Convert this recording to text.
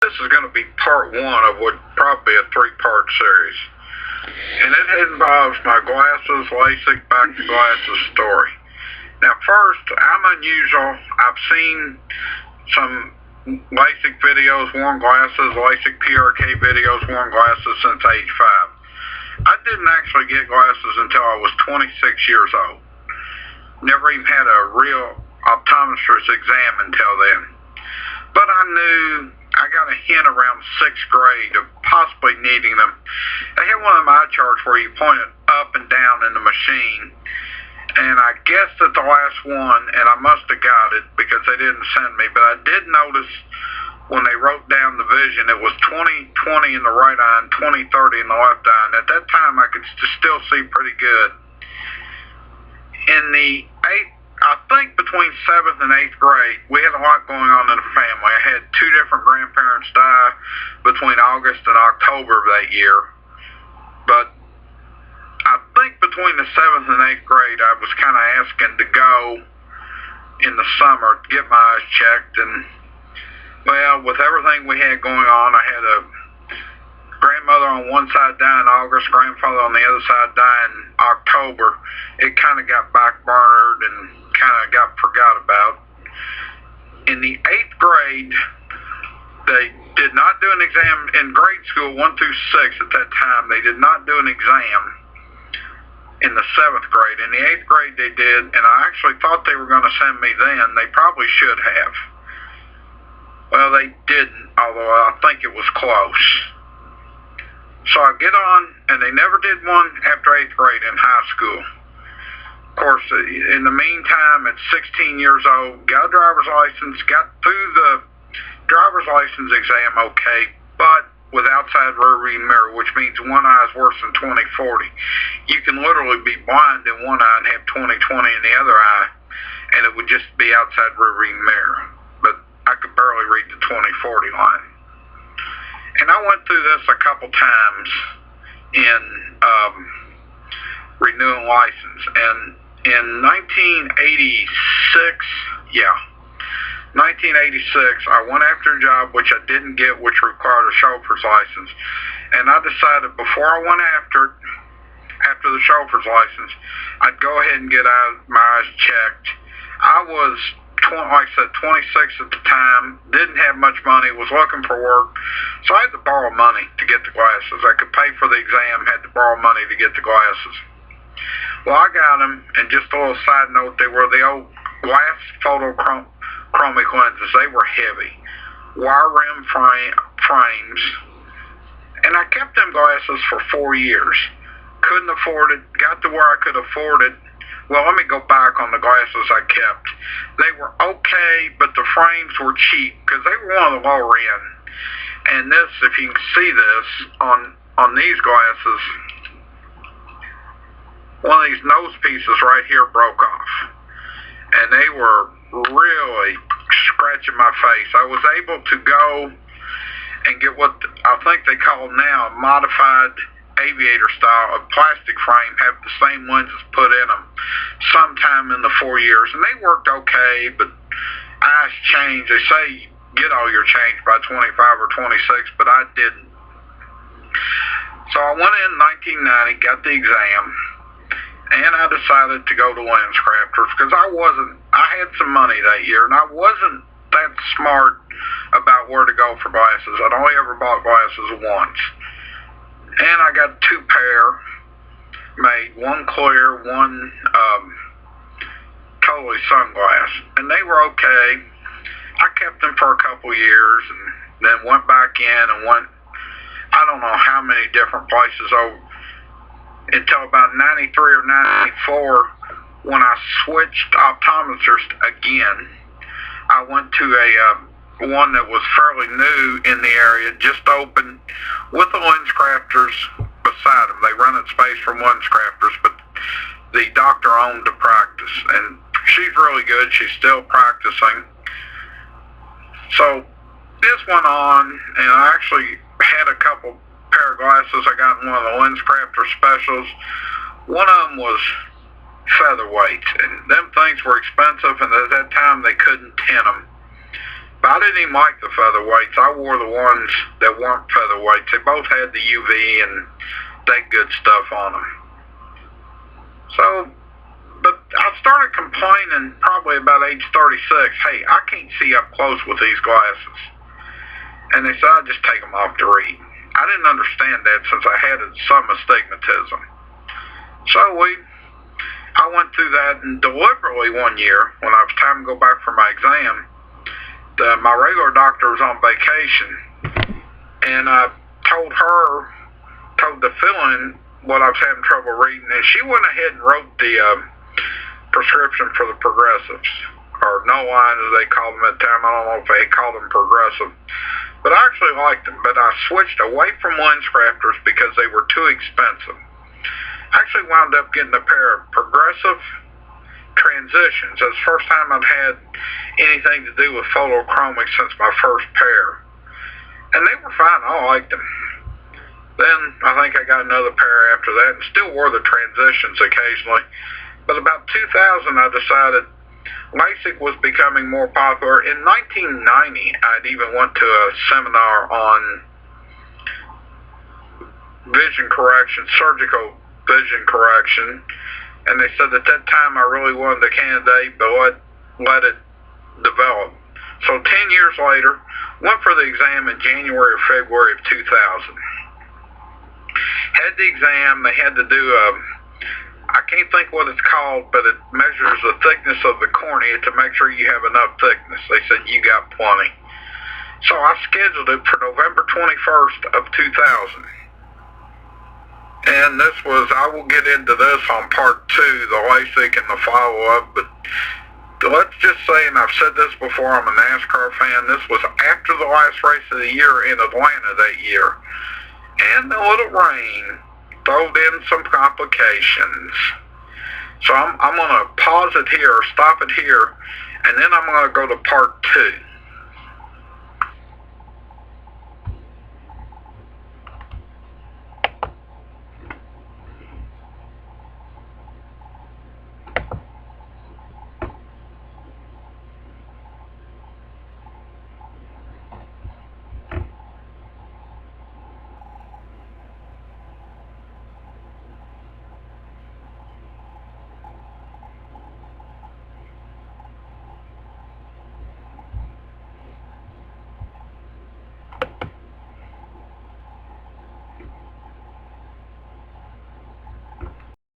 This is going to be part one of what probably a three-part series. And it involves my glasses, LASIK, back to glasses story. Now first, I'm unusual. I've seen some LASIK videos, worn glasses, LASIK PRK videos, worn glasses since age 5. I didn't actually get glasses until I was 26 years old. Never even had a real optometrist exam until then. But I knew, I got a hint around 6th grade of possibly needing them. They had one of my charts where you pointed up and down in the machine, and I guessed at the last one, and I must have got it because they didn't send me, but I did notice when they wrote down the vision, it was 20/20 in the right eye and 20/30 in the left eye, and at that time I could still see pretty good. In the 8th, I think between 7th and 8th grade, we had a lot going on in the family. I had 2 different grandparents die between August and October of that year. But I think between the 7th and 8th grade, I was kind of asking to go in the summer to get my eyes checked. And, well, with everything we had going on, I had a grandmother on one side die in August, grandfather on the other side die in October. It kind of got backburnered and kind of got forgot about. In the 8th grade, they did not do an exam in grade school 1 through 6 at that time. They did not do an exam in the 7th grade. In the 8th grade they did, and I actually thought they were going to send me then. They probably should have. Well, they didn't, although I think it was close. So I get on, and they never did one after 8th grade in high school. Of course, in the meantime, at 16 years old, got a driver's license, got through the driver's license exam okay, but with outside rear-view mirror, which means one eye is worse than 20/40. You can literally be blind in one eye and have 20/20 in the other eye, and it would just be outside rear-view mirror. But I could barely read the 20/40 line. And I went through this a couple times in renewing license. And in 1986, I went after a job which I didn't get, which required a chauffeur's license. And I decided before I went after the chauffeur's license, I'd go ahead and get my eyes checked. I was, like I said, 26 at the time, didn't have much money, was looking for work, so I had to borrow money to get the glasses. I could pay for the exam, had to borrow money to get the glasses. Well, I got them, and just a little side note, they were the old glass photochromic lenses. They were heavy, wire rim frames, and I kept them glasses for 4 years. Couldn't afford it, got to where I could afford it. Well, let me go back on the glasses I kept. They were okay, but the frames were cheap because they were one of the lower end. And this, if you can see this on these glasses, one of these nose pieces right here broke off. And they were really scratching my face. I was able to go and get what I think they call now a modified aviator style of plastic frame, have the same lenses put in them sometime in the 4 years, and they worked okay, but eyes change. They say you get all your change by 25 or 26, but I didn't. So I went in 1990, got the exam, and I decided to go to lens crafters because I had some money that year, and I wasn't that smart about where to go for glasses. I'd only ever bought glasses once. And I got 2 pair made, one clear, one totally sunglass. And they were okay. I kept them for a couple years and then went back in and went, I don't know how many different places until about 93 or 94 when I switched optometrist again. I went to one that was fairly new in the area, just opened, with the lens crafters beside them. They rented space from lens crafters, but the doctor owned the practice, and she's really good. She's still practicing. So this went on, and I actually had a couple pair of glasses I got in one of the lens crafter specials. One of them was featherweight, and them things were expensive, and at that time they couldn't tint them. But I didn't even like the featherweights. I wore the ones that weren't featherweights. They both had the UV and that good stuff on them. So, but I started complaining probably about age 36. Hey, I can't see up close with these glasses. And they said I'd just take them off to read. I didn't understand that since I had some astigmatism. So I went through that, and deliberately one year, when it was time to go back for my exam, my regular doctor was on vacation, and I told the fill-in what I was having trouble reading, and she went ahead and wrote the prescription for the progressives, or no line as they called them at the time. I don't know if they called them progressive, but I actually liked them. But I switched away from lens crafters because they were too expensive. I actually wound up getting a pair of progressive transitions. That's the first time I'd had anything to do with photochromic since my first pair. And they were fine. I liked them. Then I think I got another pair after that and still wore the transitions occasionally. But about 2000 I decided LASIK was becoming more popular. In 1990 I'd even went to a seminar on vision correction, surgical vision correction, and they said at that time I really wanted the candidate, but let it develop. So 10 years later, went for the exam in January or February of 2000. Had the exam. They had to do I can't think what it's called, but it measures the thickness of the cornea to make sure you have enough thickness. They said you got plenty. So I scheduled it for November 21st of 2000. And this was, I will get into this on part 2, the LASIK and the follow-up, but let's just say, and I've said this before, I'm a NASCAR fan, this was after the last race of the year in Atlanta that year. And a little rain throwed in some complications. So I'm going to pause it here, stop it here, and then I'm going to go to part 2.